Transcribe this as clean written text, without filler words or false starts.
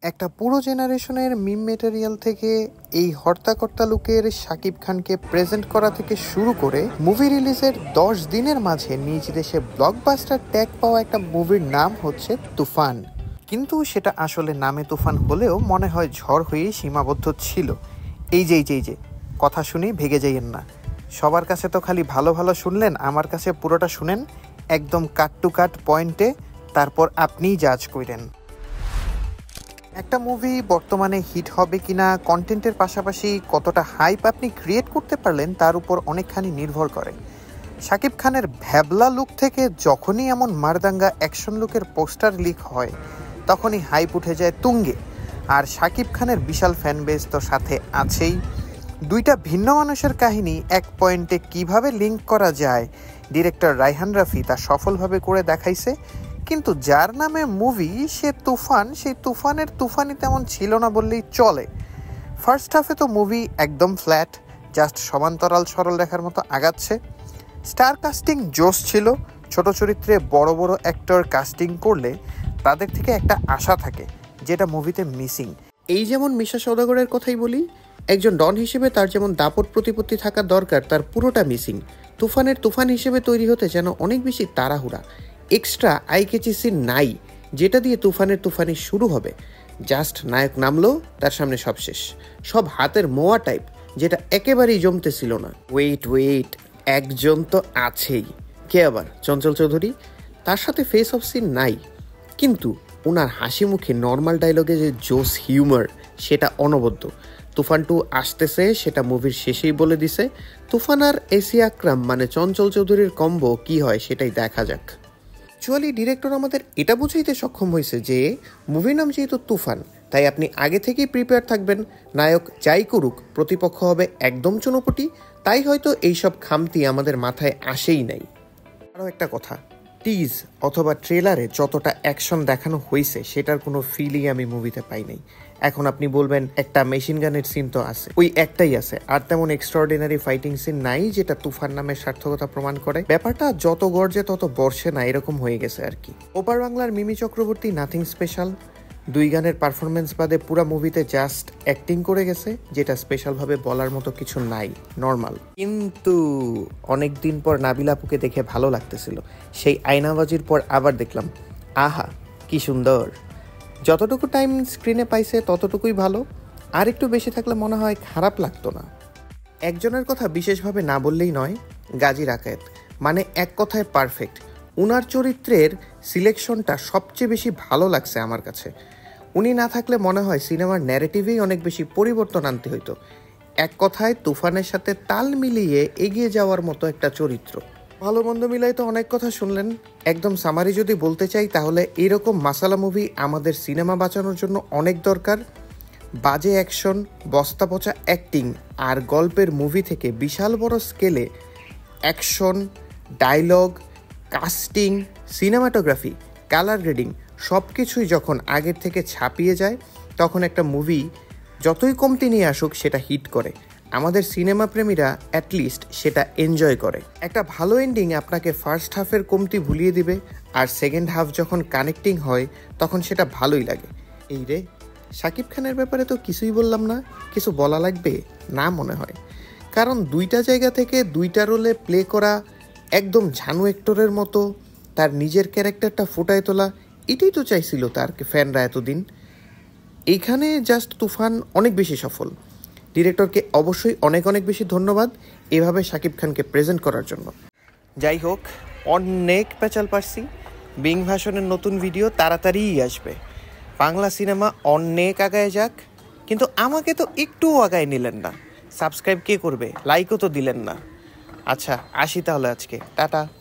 একটা পুরো জেনারেশনের মিম ম্যাটেরিয়াল থেকে এই হর্তাকর্তা লুকের শাকিব খানকে প্রেজেন্ট করা থেকে শুরু করে মুভি রিলিজের 10 দিনের মাঝে নিজ দেশে ব্লকবাস্টার ট্যাগ পাওয়া একটা মুভির নাম হচ্ছে তুফান। কিন্তু সেটা আসলে নামে তুফান হলেও মনে হয় ঝড় হয়ে সীমাবদ্ধ ছিল। এই যে কথা শুনি ভেগে যাইয়েন না। সবার কাছে তো খালি ভালো ভালো শুনলেন, আমার কাছে পুরোটা শুনেন একদম কাট টু কাট পয়েন্টে, তারপর আপনিই জাজ করেন একটা মুভি বর্তমানে হিট হবে কিনা, কন্টেন্টের পাশাপাশি কতটা হাইপ আপনি ক্রিয়েট করতে পারলেন তার উপর অনেকখানি নির্ভর করে। শাকিব খানের ভ্যাবলা লুক থেকে যখনই এমন মারদাঙ্গা অ্যাকশন লুকের পোস্টার লিক হয় তখনই হাইপ উঠে যায় তুঙ্গে। আর শাকিব খানের বিশাল ফ্যান বেস তো সাথে আছেই। দুইটা ভিন্ন মানুষের কাহিনী এক পয়েন্টে কিভাবে লিঙ্ক করা যায় ডিরেক্টর রায়হান রাফি তা সফলভাবে করে দেখাইছে। কিন্তু যার নামে মুভি সে তুফান, সেই তুফানের তুফানি তেমন ছিল না বললেই চলে। ফার্স্ট হাফে তো মুভি একদম ফ্ল্যাট, জাস্ট সমান্তরাল সরল রেখার মতো আগাচ্ছে। স্টার কাস্টিং জোশ ছিল, ছোট চরিত্রে বড় বড় অ্যাক্টর কাস্টিং করলে তাদের থেকে একটা আশা থাকে যেটা মুভিতে মিসিং। এই যেমন মিশা সওদাগরের কথাই বলি, একজন ডন হিসেবে তার যেমন দাপট প্রতিপত্তি থাকা দরকার তার পুরোটা মিসিং। তুফানের তুফান হিসেবে তৈরি হতে যেন অনেক বেশি তাড়াহুড়া, এক্সট্রা আইকেচি সিন নাই যেটা দিয়ে তুফানের তুফানি শুরু হবে। জাস্ট নায়ক নামলো, তার সামনে সব শেষ, সব হাতের মোয়া টাইপ, যেটা একেবারেই জমতেছিল না। ওয়েট, একজন তো আছেই। কে আবার? চঞ্চল চৌধুরী। তার সাথে ফেস অফ সিন নাই, কিন্তু ওনার হাসি মুখে নর্মাল ডায়লগে যে জোস হিউমার সেটা অনবদ্য। তুফান 2 আসতেছে সেটা মুভির শেষেই বলে দিছে। তুফান আর এসি আকরাম মানে চঞ্চল চৌধুরীর কম্বো কি হয় সেটাই দেখা যাক। অ্যাকচুয়ালি ডিরেক্টর আমাদের এটা বুঝাইতে সক্ষম হয়েছে যে মুভির নাম যেহেতু তুফান, তাই আপনি আগে থেকেই প্রিপেয়ার থাকবেন। নায়ক যাই করুক প্রতিপক্ষ হবে একদম চুনোপুটি, তাই হয়তো এইসব খামতি আমাদের মাথায় আসেই নাই। আরও একটা কথা, টিজ অথবা ট্রেলারে যতটা অ্যাকশন দেখানো হয়েছে সেটার কোনো ফিলই আমি মুভিতে পাই নাই। এখন আপনি বলবেন একটা মেশিন গানের সিন তো আছে, ওই একটাই আছে, আর তেমন এক্সট্রাঅর্ডিনারি ফাইটিং সিন নাই যেটা তুফান নামের সার্থকতা প্রমাণ করে। ব্যাপারটা যত গর্জে তত বর্ষে না, এরকম হয়ে গেছে আর কি। ওপার বাংলার মিমি চক্রবর্তী নাথিং স্পেশাল, 2 গানের পারফরমেন্স বাদে পুরা মুভিতে জাস্ট অ্যাক্টিং করে গেছে, যেটা স্পেশালভাবে বলার মতো কিছু নাই, নর্মাল। কিন্তু অনেক দিন পর নাবিল আপুকে দেখে ভালো লাগতেছিল। সেই আয়নাবাজির পর আবার দেখলাম, আহা কি সুন্দর। যতটুকু টাইম স্ক্রিনে পাইছে ততটুকুই ভালো, আর একটু বেশি থাকলে মনে হয় খারাপ লাগতো না। একজনের কথা বিশেষভাবে না বললেই নয়, গাজী রাকায়েত, মানে এক কথায় পারফেক্ট। উনার চরিত্রের সিলেকশনটা সবচেয়ে বেশি ভালো লাগছে আমার কাছে। উনি না থাকলে মনে হয় সিনেমার ন্যারেটিভেই অনেক বেশি পরিবর্তন আনতে হইতো। এক কথায় তুফানের সাথে তাল মিলিয়ে এগিয়ে যাওয়ার মতো একটা চরিত্র। ভালো মন্দ মিলাই তো অনেক কথা শুনলেন, একদম সামারি যদি বলতে চাই তাহলে এরকম মাসালা মুভি আমাদের সিনেমা বাঁচানোর জন্য অনেক দরকার। বাজে অ্যাকশন, বস্তা পচা অ্যাক্টিং আর গল্পের মুভি থেকে বিশাল বড় স্কেলে action, dialogue, casting, cinematography, colour grading সব কিছুই যখন আগের থেকে ছাপিয়ে যায় তখন একটা মুভি যতই কমতি নিয়ে আসুক সেটা হিট করে। আমাদের সিনেমা প্রেমীরা অ্যাটলিস্ট সেটা এনজয় করে। একটা ভালো এন্ডিং আপনাকে ফার্স্ট হাফের কমতি ভুলিয়ে দিবে, আর সেকেন্ড হাফ যখন কানেক্টিং হয় তখন সেটা ভালোই লাগে। এই রে, শাকিব খানের ব্যাপারে তো কিছুই বললাম না, কিছু বলা লাগবে না মনে হয়, কারণ 2টা জায়গা থেকে 2টা রোলে প্লে করা, একদম ঝানু অ্যাক্টরের মতো তার নিজের ক্যারেক্টারটা ফুটায় তোলা, এটাই তো চাইছিল তার ফ্যানরা এতদিন। এইখানে জাস্ট তুফান অনেক বেশি সফল। ডিরেক্টরকে অবশ্যই অনেক বেশি ধন্যবাদ এভাবে শাকিব খানকে প্রেজেন্ট করার জন্য। যাই হোক, অনেক পেঁচাল পারছি। বিং ভাষণের নতুন ভিডিও তাড়াতাড়িই আসবে। বাংলা সিনেমা অনেক আগায় যাক, কিন্তু আমাকে তো একটুও আগায় নিলেন না। সাবস্ক্রাইব কে করবে, লাইকও তো দিলেন না। আচ্ছা আসি তাহলে আজকে, টাটা।